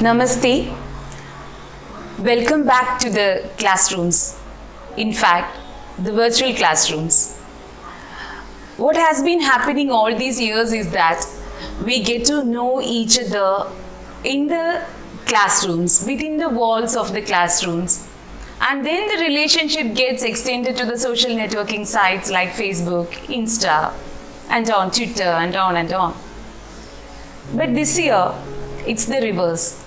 Namaste. Welcome back to the classrooms. In fact, the virtual classrooms. What has been happening all these years is that we get to know each other in the classrooms, within the walls of the classrooms. And then the relationship gets extended to the social networking sites like Facebook, Insta, and on Twitter, and on and on. But this year, it's the reverse.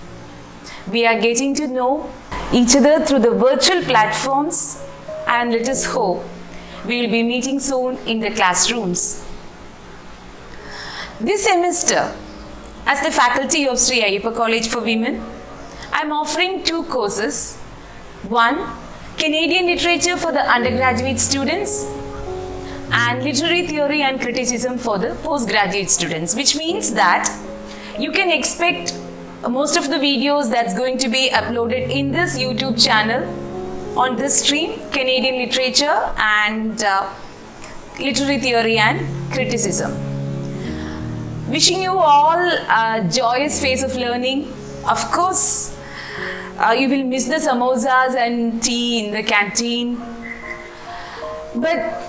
We are getting to know each other through the virtual platforms, and let us hope we will be meeting soon in the classrooms. This semester, as the faculty of Sri Ayyappa College for Women, I am offering two courses. One, Canadian Literature for the undergraduate students, and Literary Theory and Criticism for the postgraduate students, which means that you can expect most of the videos that's going to be uploaded in this YouTube channel on this stream, Canadian Literature and Literary Theory and Criticism. Wishing you all a joyous phase of learning. Of course, you will miss the samosas and tea in the canteen, but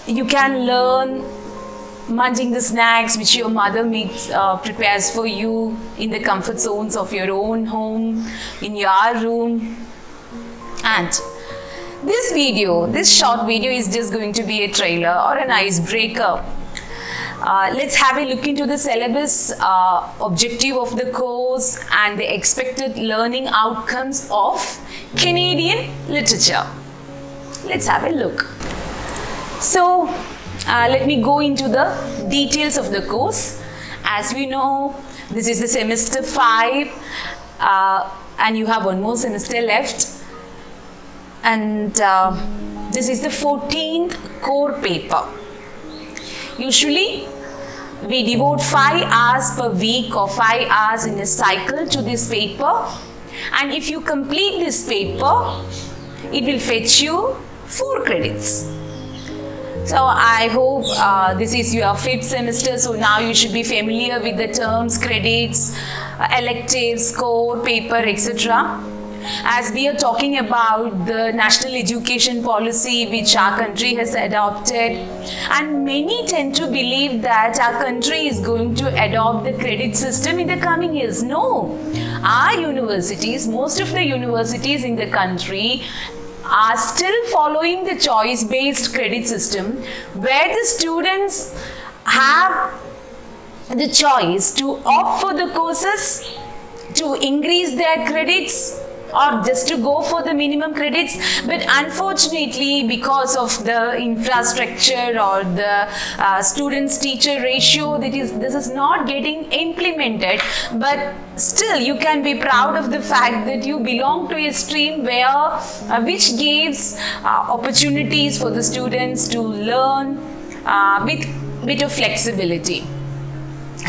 you can learn munching the snacks which your mother prepares for you in the comfort zones of your own home, in your room. And this short video is just going to be a trailer or an icebreaker. Let's have a look into the syllabus, objective of the course, and the expected learning outcomes of Canadian literature. Let's have a look. So, let me go into the details of the course. As we know, this is the semester 5 and you have one more semester left. And this is the 14th core paper. Usually, we devote 5 hours per week or 5 hours in a cycle to this paper. And if you complete this paper, it will fetch you 4 credits. So I hope this is your 5th semester, so now you should be familiar with the terms, credits, electives, core, paper, etc. As we are talking about the national education policy which our country has adopted, and many tend to believe that our country is going to adopt the credit system in the coming years. No, our universities, most of the universities in the country are still following the choice-based credit system, where the students have the choice to opt for the courses, to increase their credits, or just to go for the minimum credits. But unfortunately, because of the infrastructure or the students-teacher ratio, this is not getting implemented. But still, you can be proud of the fact that you belong to a stream which gives opportunities for the students to learn with bit of flexibility.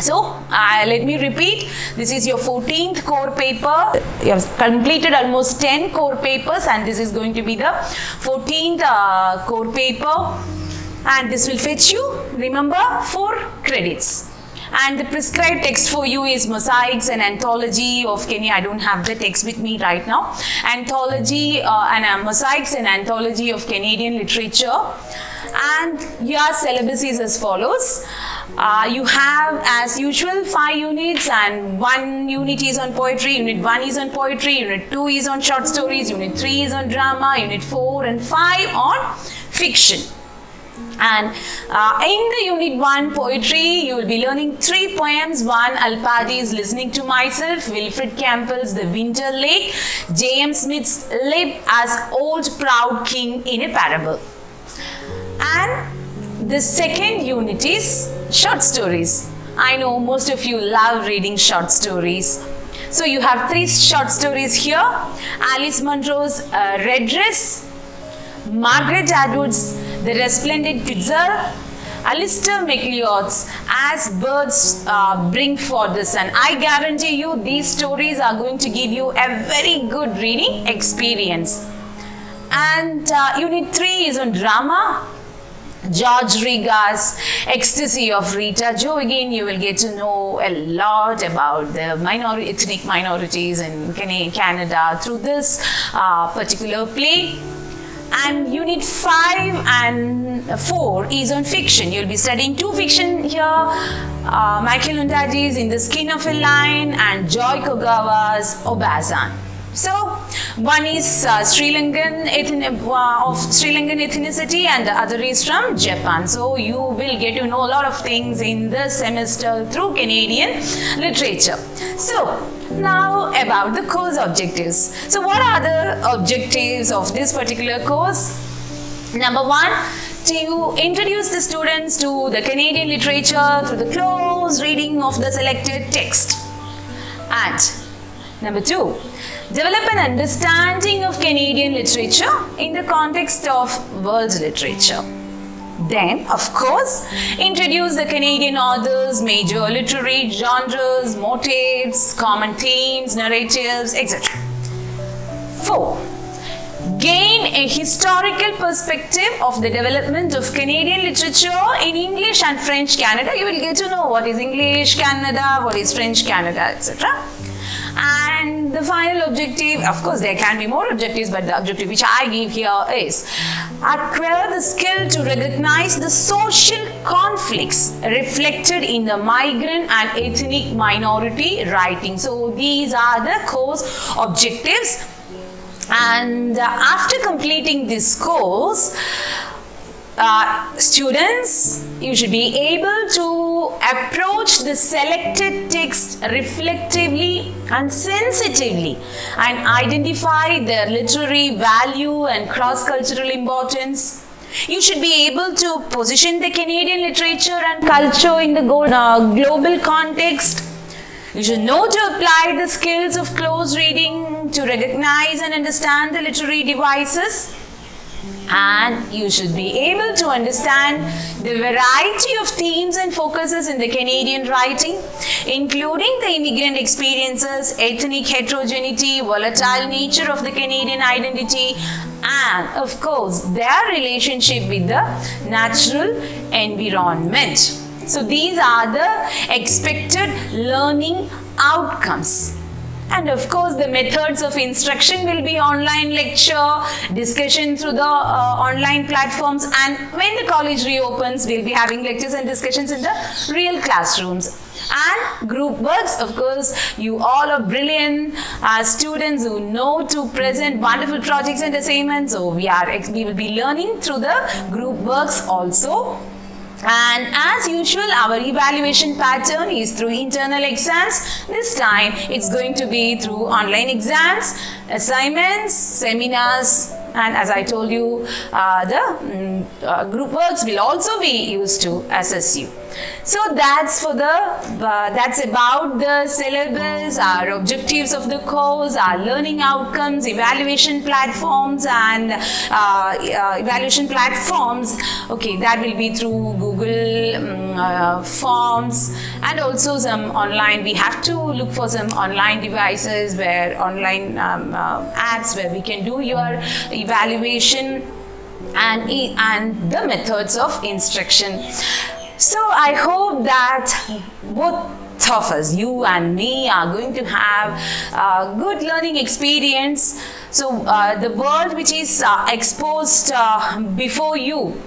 So, let me repeat, this is your 14th core paper. You have completed almost 10 core papers, and this is going to be the 14th core paper, and this will fetch you, remember, 4 credits. And the prescribed text for you is Mosaics and Anthology of Kenya. I don't have the text with me right now. Anthology and Mosaics and Anthology of Canadian Literature. And your syllabus is as follows. You have, as usual, 5 units, and 1 unit is on poetry, unit 1 is on poetry, unit 2 is on short stories, unit 3 is on drama, unit 4 and 5 on fiction. And in the unit 1 poetry, you will be learning 3 poems. 1, Alpadi's Listening to Myself, Wilfred Campbell's The Winter Lake, J.M. Smith's Live as Old Proud King in a Parable. And the second unit is short stories. I know most of you love reading short stories. So you have 3 short stories here. Alice Munro's Red Dress, Margaret Atwood's The Resplendent Pizza, Alistair MacLeod's As Birds Bring Forth the Sun. I guarantee you these stories are going to give you a very good reading experience. And unit 3 is on drama. George Riga's Ecstasy of Rita Joe. Again, you will get to know a lot about the ethnic minorities in Canada through this particular play. And Unit 5 and 4 is on fiction. You'll be studying 2 fiction here. Michael Ondaatje's In the Skin of a Lion and Joy Kogawa's Obazan. So, one is Sri Lankan ethnicity and the other is from Japan. So, you will get to know a lot of things in this semester through Canadian literature. So, now about the course objectives. So, what are the objectives of this particular course? Number 1, to introduce the students to the Canadian literature through the close reading of the selected text. And number 2, develop an understanding of Canadian literature in the context of world literature. Then, of course, introduce the Canadian authors, major literary genres, motifs, common themes, narratives, etc. 4. Gain a historical perspective of the development of Canadian literature in English and French Canada. You will get to know what is English Canada, what is French Canada, etc. And the final objective, of course there can be more objectives, but the objective which I give here is acquire the skill to recognize the social conflicts reflected in the migrant and ethnic minority writing. So these are the course objectives, and after completing this course, students, you should be able to approach the selected text reflectively and sensitively and identify their literary value and cross-cultural importance. You should be able to position the Canadian literature and culture in the global context. You should know to apply the skills of close reading to recognize and understand the literary devices. And you should be able to understand the variety of themes and focuses in the Canadian writing, including the immigrant experiences, ethnic heterogeneity, volatile nature of the Canadian identity, and of course their relationship with the natural environment. So these are the expected learning outcomes. And of course, the methods of instruction will be online lecture, discussion through the online platforms, and when the college reopens, we'll be having lectures and discussions in the real classrooms. And group works, of course, you all are brilliant students who know to present wonderful projects and assignments. So we will be learning through the group works also. And as usual, our evaluation pattern is through internal exams. This time it's going to be through online exams, assignments, seminars, and as I told you, the group works will also be used to assess you. So that's about the syllabus, our objectives of the course, our learning outcomes, evaluation platforms, and evaluation platforms. Okay, that will be through Google Forms, and also some online. We have to look for some online devices where online apps where we can do your evaluation and the methods of instruction. So I hope that both of us, you and me, are going to have a good learning experience. So the world which is exposed before you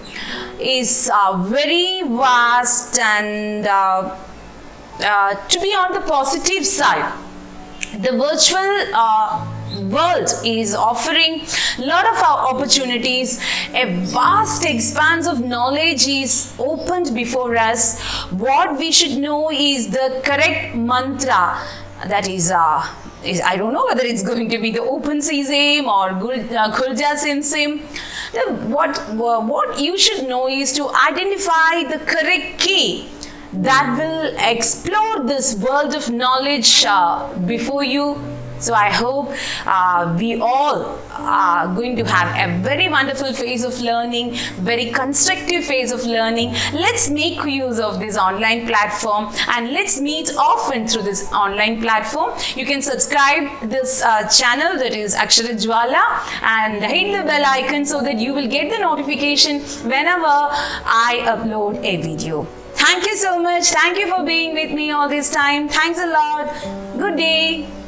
is very vast, and to be on the positive side, the virtual world is offering a lot of opportunities. A vast expanse of knowledge is opened before us. What we should know is the correct mantra, that is I don't know whether it's going to be the Open Sesame or Khulja Sim Sim. What you should know is to identify the correct key that will explore this world of knowledge before you. So I hope we all are going to have a very wonderful phase of learning, very constructive phase of learning. Let's make use of this online platform and let's meet often through this online platform. You can subscribe this channel, that is Akshara Jwala, and hit the bell icon so that you will get the notification whenever I upload a video. Thank you so much. Thank you for being with me all this time. Thanks a lot. Good day.